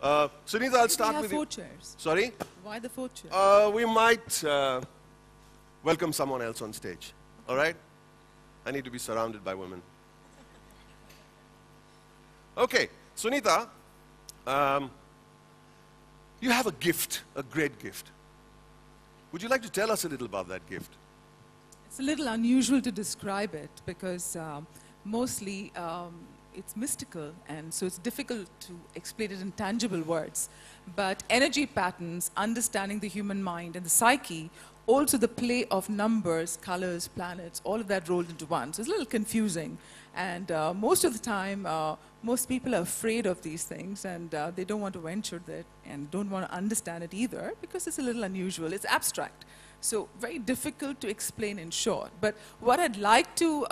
Sunita, I'll start with you. Why 4 chairs? Sorry? Why the 4 chairs? We might welcome someone else on stage. All right? I need to be surrounded by women. Okay, Sunita, you have a gift, a great gift. Would you like to tell us a little about that gift? It's a little unusual to describe it because mostly it's mystical, and so it's difficult to explain it in tangible words. But energy patterns, understanding the human mind and the psyche, also the play of numbers, colors, planets, all of that rolled into one. So it's a little confusing. And most of the time, most people are afraid of these things, and they don't want to venture that and don't want to understand it either because it's a little unusual. It's abstract. So very difficult to explain in short. But what I'd like to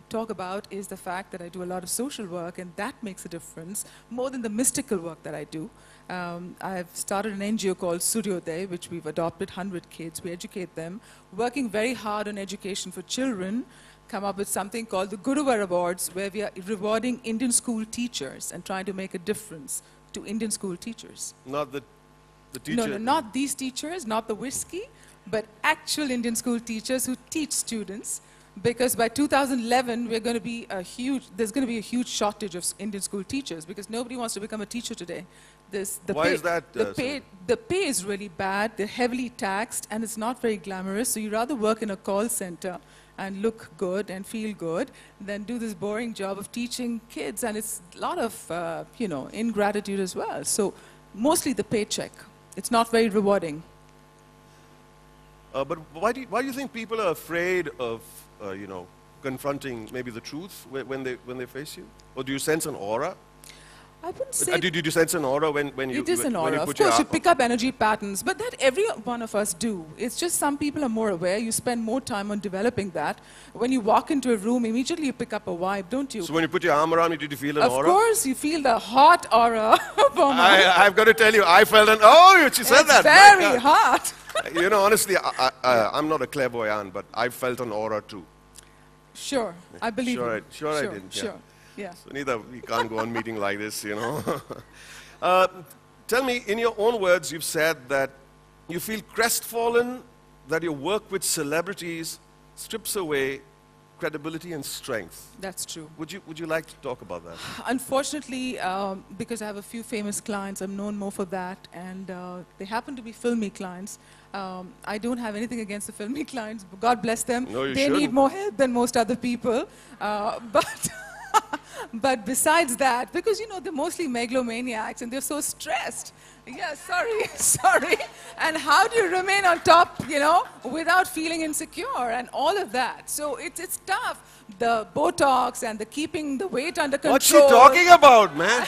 talk about is the fact that I do a lot of social work, and that makes a difference more than the mystical work that I do. I've started an NGO called Suryoday, which we've adopted 100 kids. We educate them, working very hard on education for children, come up with something called the Guruvar Awards, where we are rewarding Indian school teachers and trying to make a difference to Indian school teachers. Not the teacher? No, not these teachers, not the whiskey, but actual Indian school teachers who teach students. Because by 2011, there's going to be a huge shortage of Indian school teachers because nobody wants to become a teacher today. Why is that? The pay is really bad, they're heavily taxed, and it's not very glamorous, so you'd rather work in a call center and look good and feel good than do this boring job of teaching kids, and it's a lot of, ingratitude as well. So mostly the paycheck. It's not very rewarding. But why do you think people are afraid of, confronting maybe the truth when they face you? Or do you sense an aura? I wouldn't say... Did you sense an aura when you... It is an aura. Of your course, you pick up energy patterns, but that every one of us do. It's just some people are more aware. You spend more time on developing that. When you walk into a room, immediately you pick up a vibe, don't you? So when you put your arm around me, did you feel an aura? Of course, you feel the hot aura. I've got to tell you, I felt an... Oh, she said that. It's very hot. Honestly, I'm not a clairvoyant, but I felt an aura too. Sure, I believe you. Sure, I did. Sure, yeah. So neither we can't go on meeting like this, Tell me, in your own words, you've said that you feel crestfallen that your work with celebrities strips away credibility and strength. That's true. Would you like to talk about that? Unfortunately, because I have a few famous clients, I'm known more for that, and they happen to be filmy clients. I don't have anything against the filmy clients. God bless them. No, you they shouldn't. need more help than most other people. But besides that, because they're mostly megalomaniacs and they're so stressed. Yeah, sorry. And how do you remain on top, without feeling insecure and all of that? So it's tough. The Botox and the keeping the weight under control. What's she talking about, man?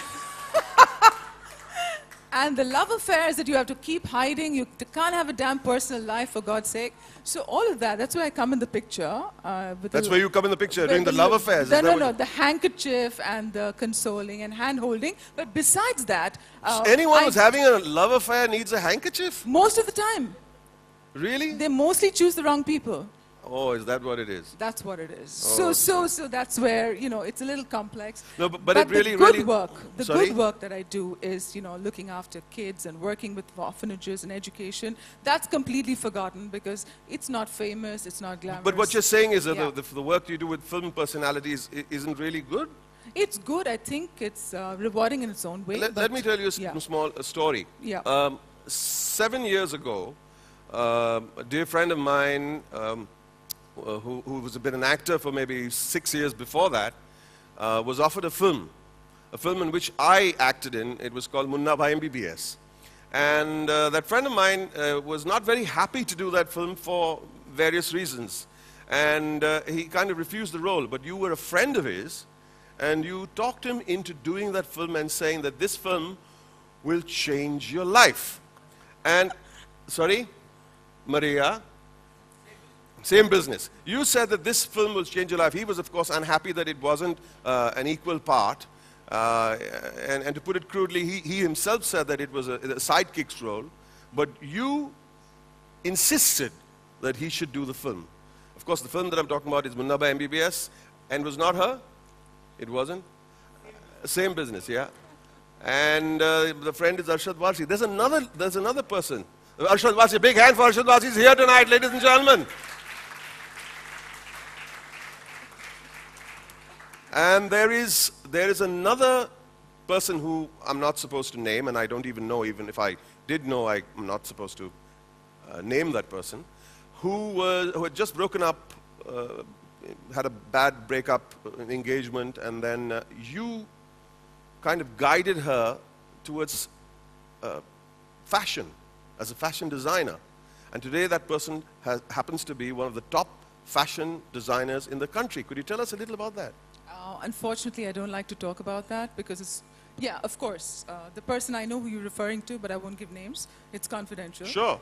And the love affairs that you have to keep hiding. You can't have a damn personal life, for God's sake. So all of that, that's where I come in the picture. That's where you come in the picture, doing the love affairs. No, the handkerchief and the consoling and hand-holding. But besides that... anyone who's having a love affair needs a handkerchief? Most of the time. Really? They mostly choose the wrong people. Oh, is that what it is? That's what it is. Oh, so that's where, it's a little complex. No, but it really, good work that I do is, looking after kids and working with orphanages and education. That's completely forgotten because it's not famous, it's not glamorous. But what you're saying is that the work you do with film personalities isn't really good? It's good. I think it's rewarding in its own way. Let me tell you a small story. Yeah. 7 years ago, a dear friend of mine, who was been an actor for maybe 6 years before that, was offered a film in which I acted in. It was called Munna Bhai MBBS. And that friend of mine was not very happy to do that film for various reasons. And he kind of refused the role. But you were a friend of his, and you talked him into doing that film and saying that this film will change your life. And, sorry, Maria? Same business. You said that this film will change your life. He was, of course, unhappy that it wasn't an equal part. And to put it crudely, he himself said that it was a sidekick's role. But you insisted that he should do the film. Of course, the film that I'm talking about is Munna Bhai MBBS. And was not her? It wasn't? Same business, yeah? And the friend is Arshad Warsi. There's another person. Arshad Warsi, big hand for Arshad Warsi. He's here tonight, ladies and gentlemen. And there is another person who I'm not supposed to name, and I don't even know, even if I did know, I'm not supposed to name that person, who had just broken up, had a bad breakup engagement, and then you kind of guided her towards fashion, as a fashion designer. And today that person happens to be one of the top fashion designers in the country. Could you tell us a little about that? Unfortunately, I don't like to talk about that because it's, yeah, of course. The person I know who you're referring to, but I won't give names. It's confidential. Sure.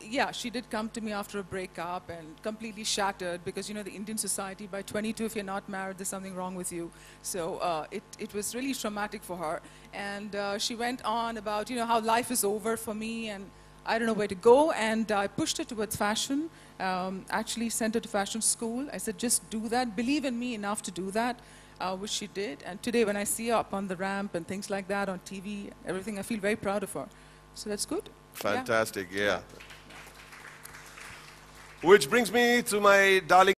Yeah, she did come to me after a breakup and completely shattered because, you know, the Indian society, by 22, if you're not married, there's something wrong with you. So it was really traumatic for her. And she went on about, you know, how life is over for me and I don't know where to go, and I pushed her towards fashion, actually sent her to fashion school. I said, just do that, believe in me enough to do that, which she did. And today when I see her up on the ramp and things like that on TV, everything, I feel very proud of her. So that's good. Fantastic, yeah. Which brings me to my darling